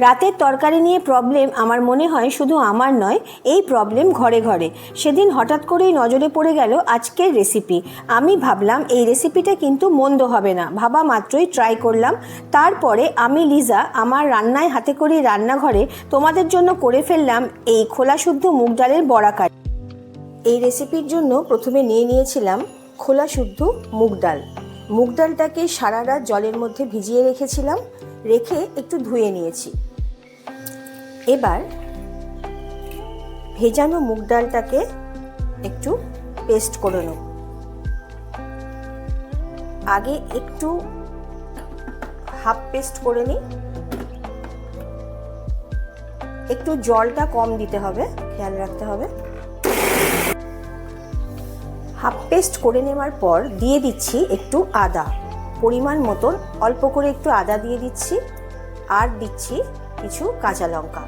রাতের তরকারি নিয়ে প্রবলেম আমার মনে হয় শুধু আমার নয়, এই প্রবলেম ঘরে ঘরে। সেদিন হঠাৎ করেই নজরে পড়ে গেল আজকের রেসিপি। আমি ভাবলাম এই রেসিপিটা কিন্তু মন্দ হবে না, ভাবা মাত্রই ট্রাই করলাম। তারপরে আমি লিজা আমার রান্নায় হাতে করি রান্নাঘরে তোমাদের জন্য করে ফেললাম এই খোলা শুদ্ধ মুগ ডালের বড়া কারি। এই রেসিপির জন্য প্রথমে নিয়ে নিয়েছিলাম খোলা শুদ্ধ মুগ ডাল। মুগ ডালটাকে সারা রাত জলের মধ্যে ভিজিয়ে রেখেছিলাম, রেখে একটু ধুয়ে নিয়েছি। এবার ভেজানো মুগ ডালটাকে একটু পেস্ট করে নেব। আগে একটু হাফ পেস্ট করে নিই, একটু জলটা কম দিতে হবে, খেয়াল রাখতে হবে। হাফ পেস্ট করে নেওয়ার পর দিয়ে দিচ্ছি একটু আদা, পরিমাণ মতন অল্প করে একটু আদা দিয়ে দিচ্ছি, আর দিচ্ছি কিছু কাঁচা লঙ্কা।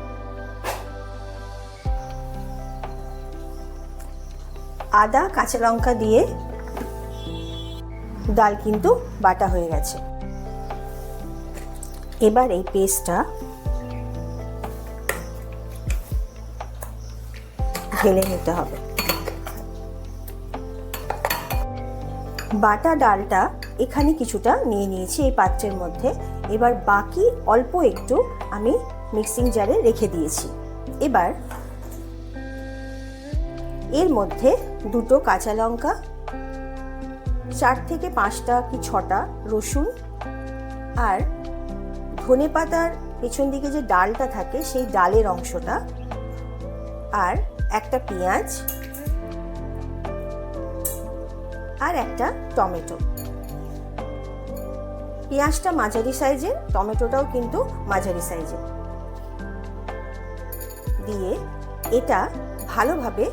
আদা কাঁচা লঙ্কা দিয়ে ডাল কিন্তু বাটা হয়ে গেছে। এবার এই পেস্টটা ঢেলে নিতে হবে। বাটা ডালটা এখানে কিছুটা নিয়ে নিয়েছি এই পাত্রের মধ্যে। এবার বাকি অল্প একটু আমি মিক্সিং জারে রেখে দিয়েছি। এবার এর মধ্যে দুটো কাঁচা লঙ্কা, 4 থেকে 5টা কি 6টা রসুন, আর ধনেপাতার পেছন দিকে যে ডালটা থাকে সেই ডালের অংশটা, আর একটা পেঁয়াজ, আর একটা টমেটো। পেঁয়াজটা মাঝারি সাইজের, টমেটোটাও কিন্তু মাঝারি সাইজের দিয়ে এটা ভালোভাবে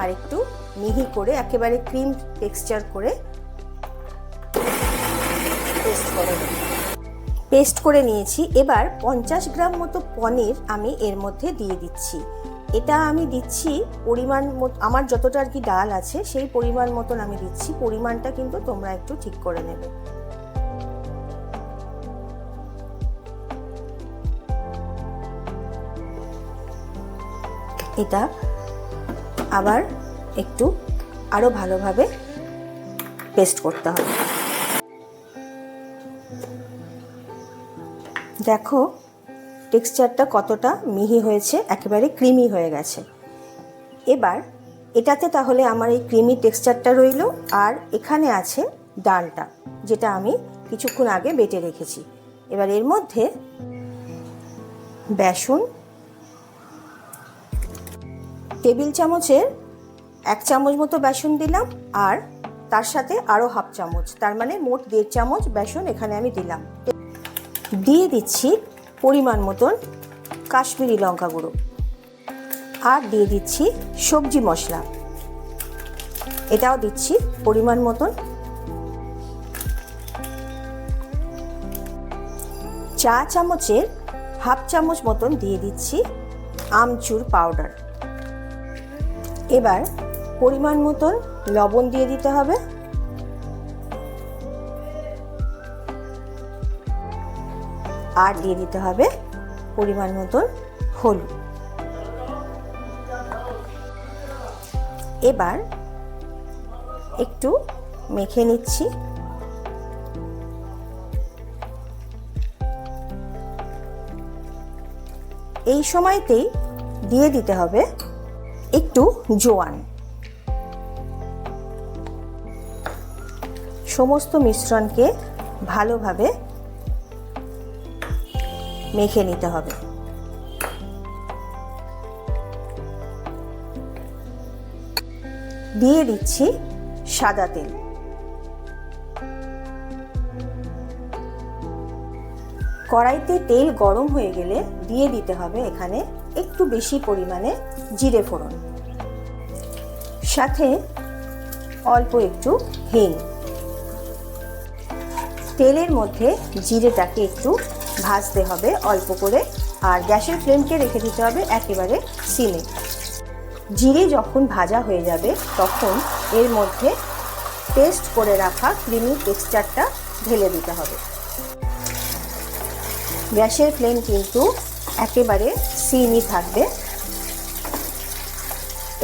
আর একটু মিহি করে একেবারে ক্রিম টেক্সচার করে পেস্ট করে নিয়েছি। এবার 50 গ্রাম মতো পনির আমি এর মধ্যে দিয়ে দিচ্ছি। এটা আমি দিচ্ছি পরিমাণ মতো, আমার যতটা আর কি ডাল আছে সেই পরিমাণ মতন আমি দিচ্ছি। পরিমাণটা কিন্তু তোমরা একটু ঠিক করে নেবে। এটা আবার একটু আরো ভালোভাবে পেস্ট করতে হবে। দেখো টেক্সচারটা কতটা মিহি হয়েছে, একেবারে ক্রিমি হয়ে গেছে। এবার এটাতে তাহলে আমার এই ক্রিমি টেক্সচারটা রইল, আর এখানে আছে ডালটা যেটা আমি কিছুক্ষণ আগে বেটে রেখেছি। এবার এর মধ্যে বেসন টেবিল চামচের 1 চামচ মতো বেসন দিলাম, আর তার সাথে আরও হাফ চামচ, তার মানে মোট 1.5 চামচ বেসন এখানে আমি দিলাম। দিয়ে দিচ্ছি পরিমাণ মতন কাশ্মীরি লঙ্কা গুঁড়ো, আর দিয়ে দিচ্ছি সবজি মশলা, এটাও দিচ্ছি পরিমাণ মতন। চা চামচের হাফ চামচ মতন দিয়ে দিচ্ছি আমচুর পাউডার। এবার পরিমাণ মতন লবণ দিয়ে দিতে হবে, আর দিয়ে দিতে হবে পরিমাণ মতন হলুদ। এবার একটু মেখে নিচ্ছি। এই সময়তেই দিয়ে দিতে হবে একটু জোয়ান। সমস্ত মিশ্রণকে ভালোভাবে মেখে নিতে হবে। দিয়ে দিচ্ছি সাদা তেল। কড়াইতে তেল গরম হয়ে গেলে দিয়ে দিতে হবে এখানে একটু বেশি পরিমাণে জিরে ফোড়ন, সাথে অল্প একটু হিং। তেলের মধ্যে জিরেটাকে একটু ভাজতে হবে অল্প করে, আর গ্যাসের ফ্লেমকে রেখে দিতে হবে একেবারে সিমে। জিরে যখন ভাজা হয়ে যাবে তখন এর মধ্যে পেস্ট করে রাখা ক্রিমি টেক্সচারটা ঢেলে দিতে হবে। গ্যাসের ফ্লেম কিন্তু একেবারে সিমই থাকবে।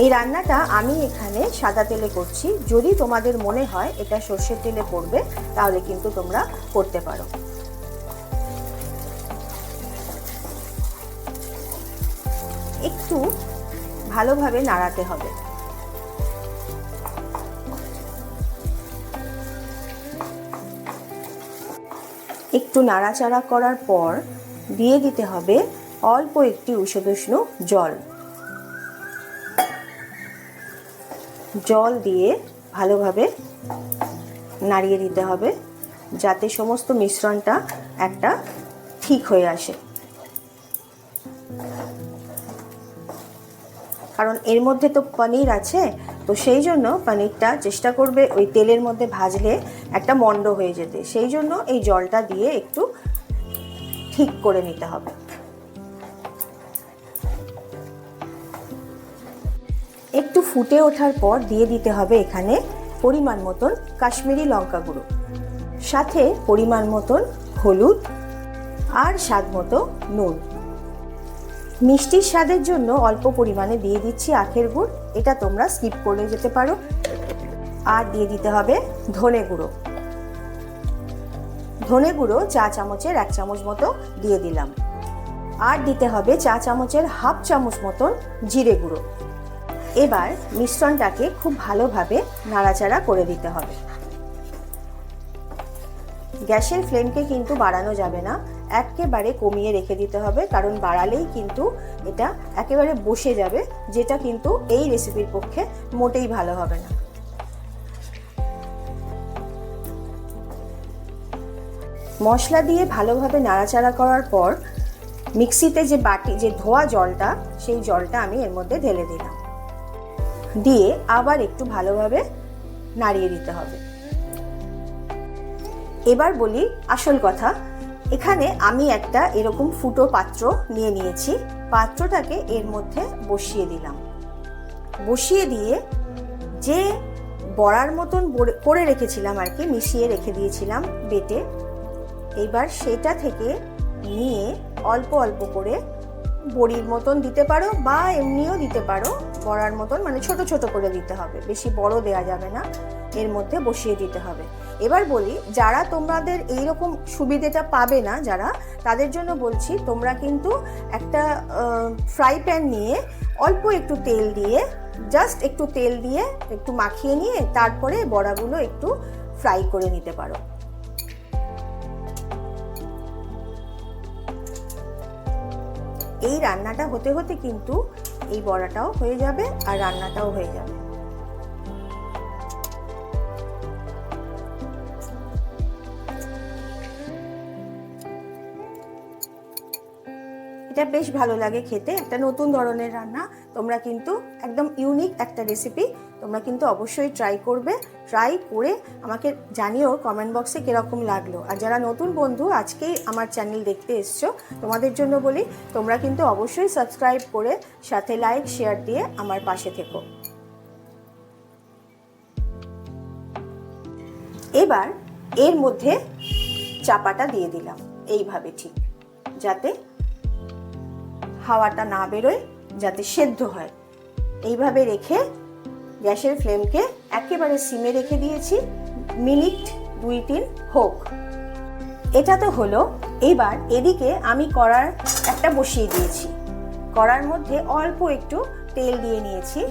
এই রান্নাটা আমি এখানে সাদা তেলে করছি, যদি তোমাদের মনে হয় এটা সর্ষের তেলে করবে তাহলে কিন্তু তোমরা করতে পারো। একটু ভালোভাবে নাড়াতে হবে। একটু নাড়াচাড়া করার পর দিয়ে দিতে হবে অল্প একটি উষ্ণ জল। জল দিয়ে ভালোভাবে নাড়িয়ে দিতে হবে যাতে সমস্ত মিশ্রণটা একটা ঠিক হয়ে আসে, কারণ এর মধ্যে তো পনির আছে, তো সেই জন্য পনিরটা চেষ্টা করবে ওই তেলের মধ্যে ভাজলে একটা মন্ড হয়ে যেতে, সেই জন্য এই জলটা দিয়ে একটু ঠিক করে নিতে হবে। একটু ফুটে ওঠার পর দিয়ে দিতে হবে এখানে পরিমাণ মতন কাশ্মীরি লঙ্কা গুঁড়ো, সাথে পরিমাণ মতন হলুদ আর স্বাদ মতো নুন। মিষ্টির স্বাদের জন্য অল্প পরিমাণে দিয়ে দিচ্ছি আখের গুড়, এটা তোমরা স্কিপ করে যেতে পারো। আর দিয়ে দিতে হবে ধনে গুঁড়ো। ধনে গুঁড়ো চা চামচের 1 চামচ মতো দিয়ে দিলাম। আর দিতে হবে চা চামচের হাফ চামচ মতন জিরে গুঁড়ো। এবার মিশ্রণটাকে খুব ভালোভাবে নাড়াচাড়া করে দিতে হবে। গ্যাসের ফ্লেমকে কিন্তু বাড়ানো যাবে না, একেবারে কমিয়ে রেখে দিতে হবে, কারণ বাড়ালেই কিন্তু এটা একেবারে বসে যাবে, যেটা কিন্তু এই রেসিপির পক্ষে মোটেই ভালো হবে না। মশলা দিয়ে ভালোভাবে নাড়াচাড়া করার পর মিক্সিতে যে ধোয়া জলটা, সেই জলটা আমি এর মধ্যে ঢেলে দিলাম, দিয়ে আবার একটু ভালোভাবে নাড়িয়ে দিতে হবে। এবার বলি আসল কথা, এখানে আমি একটা এরকম ফুটো পাত্র নিয়ে নিয়েছি, পাত্রটাকে এর মধ্যে বসিয়ে দিলাম। বসিয়ে দিয়ে যে বড়ার মতন করে রেখেছিলাম আর কি, মিশিয়ে রেখে দিয়েছিলাম বেটে, এইবার সেটা থেকে নিয়ে অল্প অল্প করে বড়ির মতন দিতে পারো বা এমনিও দিতে পারো, বড়ার মতন মানে ছোট ছোট করে দিতে হবে, বেশি বড় দেয়া যাবে না, এর মধ্যে বসিয়ে দিতে হবে। এবার বলি, যারা তোমাদের এইরকম সুবিধেটা পাবে না যারা, তাদের জন্য বলছি, তোমরা কিন্তু একটা ফ্রাই প্যান নিয়ে অল্প একটু তেল দিয়ে, জাস্ট একটু তেল দিয়ে একটু মাখিয়ে নিয়ে তারপরে বড়াগুলো একটু ফ্রাই করে নিতে পারো। এই রান্নাটা হতে হতে কিন্তু এই বড়াটাও হয়ে যাবে আর রান্নাটাও হয়ে যাবে। এটা বেশ ভালো লাগে খেতে, একটা নতুন ধরনের রান্না। তোমরা কিন্তু একদম ইউনিক একটা রেসিপি, তোমরা কিন্তু অবশ্যই ট্রাই করবে। ট্রাই করে আমাকে জানিও কমেন্ট বক্সে কীরকম লাগলো। আর যারা নতুন বন্ধু আজকেই আমার চ্যানেল দেখতে এসছো, তোমাদের জন্য বলি, তোমরা কিন্তু অবশ্যই সাবস্ক্রাইব করে সাথে লাইক শেয়ার দিয়ে আমার পাশে থেকো। এবার এর মধ্যে চাপাটা দিয়ে দিলাম এইভাবে, ঠিক যাতে হাওয়াটা না বেরোয়, যাতে সেদ্ধ হয়। এইভাবে রেখে গ্যাসের ফ্লেমকে একেবারে সিমে রেখে দিয়েছি, মিনিট 2-3 হোক। এটা তো হলো। এবার এদিকে আমি কড়ার একটা বসিয়ে দিয়েছি, কড়ার মধ্যে অল্প একটু তেল দিয়ে নিয়েছি।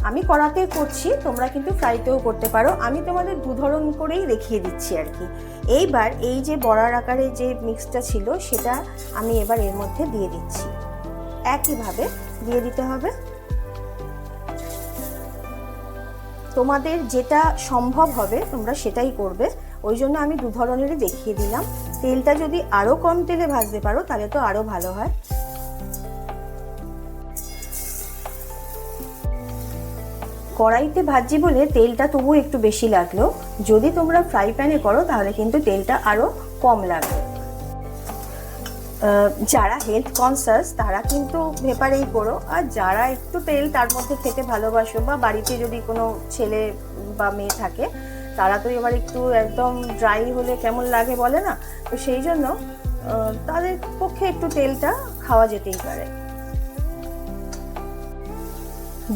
আমি কড়াতে করছি, তোমরা কিন্তু ফ্রাইতেও করতে পারো, আমি তোমাদের দুধরন করেই দেখিয়ে দিচ্ছি আর কি। এইবার এই যে বড়ার আকারে যে মিক্সটা ছিল সেটা আমি এবার এর মধ্যে দিয়ে দিচ্ছি, একইভাবে দিয়ে দিতে হবে। তোমাদের যেটা সম্ভব হবে তোমরা সেটাই করবে, ওই জন্য আমি দু ধরনেরই দেখিয়ে দিলাম। তেলটা যদি আরও কম তেলে ভাজতে পারো তাহলে তো আরও ভালো হয়। কড়াইতে ভাজি বলে তেলটা তবু একটু বেশি লাগলো, যদি তোমরা ফ্রাই প্যানে করো তাহলে কিন্তু তেলটা আরও কম লাগবে। যারা হেলথ কনসাস তারা কিন্তু ভেপারেই করো, আর যারা একটু তেল তার মধ্যে খেতে ভালোবাসো, বা বাড়িতে যদি কোনো ছেলে বা মেয়ে থাকে তারা তো এবার একটু একদম ড্রাই হলে কেমন লাগে বলে না, তো সেই জন্য তাদের পক্ষে একটু তেলটা খাওয়া যেতেই পারে।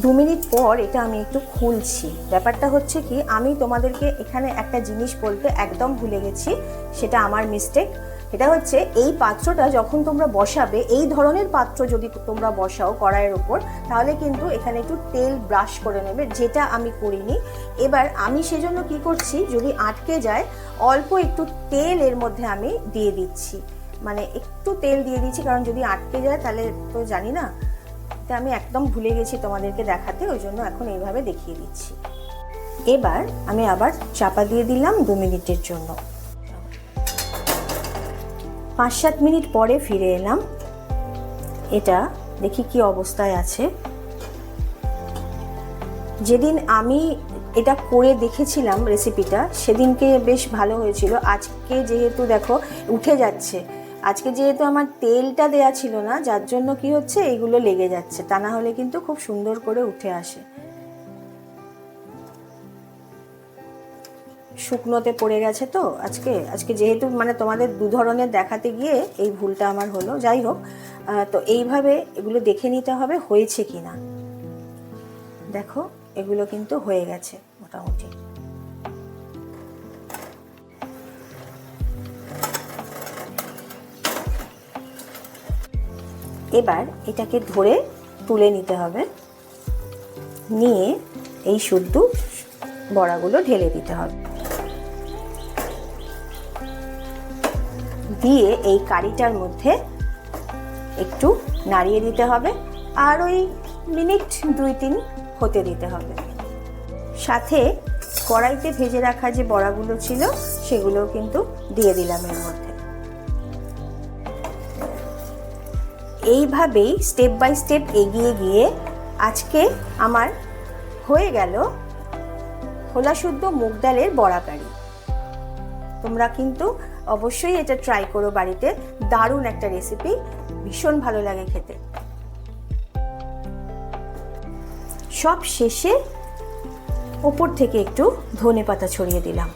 2 মিনিট পর এটা আমি একটু খুলছি। ব্যাপারটা হচ্ছে কি, আমি তোমাদেরকে এখানে একটা জিনিস বলতে একদম ভুলে গেছি, সেটা আমার মিস্টেক। এটা হচ্ছে এই পাত্রটা যখন তোমরা বসাবে, এই ধরনের পাত্র যদি তোমরা বসাও কড়াইয়ের ওপর, তাহলে কিন্তু এখানে একটু তেল ব্রাশ করে নেবে, যেটা আমি করিনি। এবার আমি সেজন্য কি করছি, যদি আটকে যায় অল্প একটু তেল এর মধ্যে আমি দিয়ে দিচ্ছি, মানে একটু তেল দিয়ে দিচ্ছি, কারণ যদি আটকে যায় তাহলে তো জানি না, এটা আমি একদম ভুলে গেছি তোমাদেরকে দেখাতে, ওই জন্য এখন এইভাবে দেখিয়ে দিচ্ছি। এবার আমি আবার চাপা দিয়ে দিলাম 2 মিনিটের জন্য। 5-7 মিনিট পরে ফিরে এলাম। এটা দেখি কি অবস্থায় আছে। যেদিন আমি এটা করে দেখেছিলাম রেসিপিটা, সেদিনকে বেশ ভালো হয়েছিল। আজকে যেহেতু দেখো উঠে যাচ্ছে, আজকে যেহেতু আমার তেলটা দেয়া ছিল না, যার জন্য কি হচ্ছে, এইগুলো লেগে যাচ্ছে, তা না হলে কিন্তু খুব সুন্দর করে উঠে আসে। শুকনোতে পড়ে গেছে তো আজকে যেহেতু মানে তোমাদের 2 ধরনের দেখাতে গিয়ে এই ভুলটা আমার হলো। যাই হোক, তো এইভাবে এগুলো দেখে নিতে হবে হয়েছে কি না। দেখো এগুলো কিন্তু হয়ে গেছে মোটামুটি। এবার এটাকে ধরে তুলে নিতে হবে, নিয়ে এই শুদ্ধ বড়াগুলো ঢেলে দিতে হবে, দিয়ে এই কারিটার মধ্যে একটু নাড়িয়ে দিতে হবে, আর ওই মিনিট 2-3 হতে দিতে হবে। সাথে কড়াইতে ভেজে রাখা যে বড়াগুলো ছিল সেগুলো কিন্তু দিয়ে দিলাম এর মধ্যে। এইভাবেই স্টেপ বাই স্টেপ এগিয়ে গিয়ে আজকে আমার হয়ে গেল খোলা শুদ্ধ মুগ ডালের বড়া কারি। তোমরা কিন্তু অবশ্যই এটা ট্রাই করো বাড়িতে, দারুণ একটা রেসিপি, ভীষণ ভালো লাগে খেতে। সব শেষে ওপর থেকে একটু ধনেপাতা ছড়িয়ে দিলাম।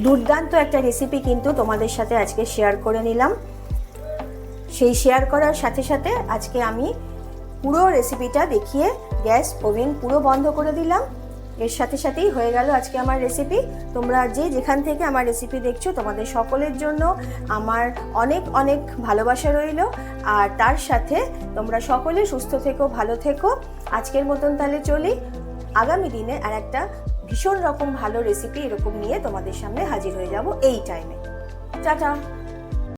দুর্দান্ত একটা রেসিপি কিন্তু তোমাদের সাথে আজকে শেয়ার করে নিলাম। সেই শেয়ার করার সাথে সাথে আজকে আমি পুরো রেসিপিটা দেখিয়ে গ্যাস ওভেন পুরো বন্ধ করে দিলাম। এর সাথে সাথেই হয়ে গেল আজকে আমার রেসিপি। তোমরা যে যেখান থেকে আমার রেসিপি দেখছো, তোমাদের সকলের জন্য আমার অনেক অনেক ভালোবাসা রইল। আর তার সাথে তোমরা সকলে সুস্থ থেকো, ভালো থেকো। আজকের মতন তাহলে চলি, আগামী দিনে আর একটা ভীষণ রকম ভালো রেসিপি এরকম নিয়ে তোমাদের সামনে হাজির হয়ে যাব এই টাইমে। টাটা।